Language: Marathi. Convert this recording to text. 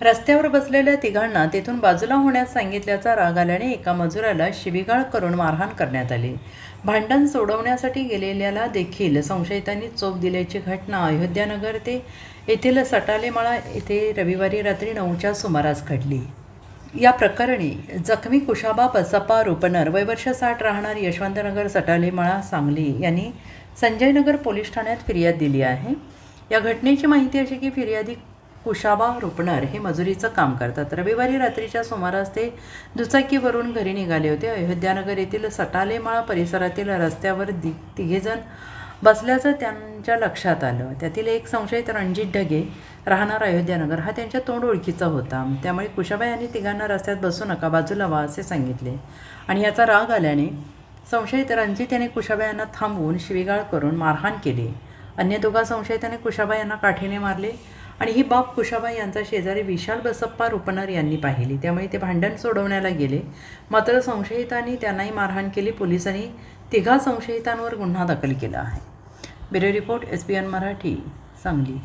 रस्त्यावर बसलेल्या तिघांना तेथून बाजूला होण्यास सांगितल्याचा राग आल्याने एका मजुराला शिवीगाळ करून मारहाण करण्यात आली। भांडण सोडवण्यासाठी गेलेल्याला देखील संशयितांनी चोप दिल्याची घटना अयोध्यानगर येथील सटालेमाळा येथे रविवारी रात्री 9च्या सुमारास घडली। या प्रकरणी जखमी कुशाबा बसप्पा रुपनर वय वर्ष 60 राहणार यशवंतनगर सटालेमाळा सांगली यांनी संजयनगर पोलीस ठाण्यात फिर्याद दिली आहे। या घटनेची माहिती अशी की फिर्यादी कुशाबा रुपनर हे मजुरीचं काम करतात। रविवारी रात्रीच्या सुमारास ते दुचाकीवरून घरी निघाले होते। अयोध्यानगर येथील सटालेमाळा परिसरातील रस्त्यावर तिघेजण बसल्याचं त्यांच्या लक्षात आलं। त्यातील एक संशयित रणजित ढगे राहणार अयोध्यानगर हा त्यांच्या तोंड ओळखीचा होता। त्यामुळे कुशाबा यांनी तिघांना रस्त्यात बसू नका, बाजूला व्हा असे सांगितले आणि याचा राग आल्याने संशयित रणजित यांनी कुशाबा यांना थांबवून शिवीगाळ करून मारहाण केली। अन्य दोघा संशयितांनी कुशाबा यांना काठीने मारले आणि ही बाब कुशाबा यांचा शेजारी विशाल बसप्पा रुपनर यांनी पाहिली। त्यामुळे ते भांडण सोडवण्याला गेले, मात्र संशयितांनी त्यांनाही मारहाण केली। पोलिसांनी तिघा संशयितांवर गुन्हा दाखल केला आहे। Bureau report SBN Marathi, Sangli.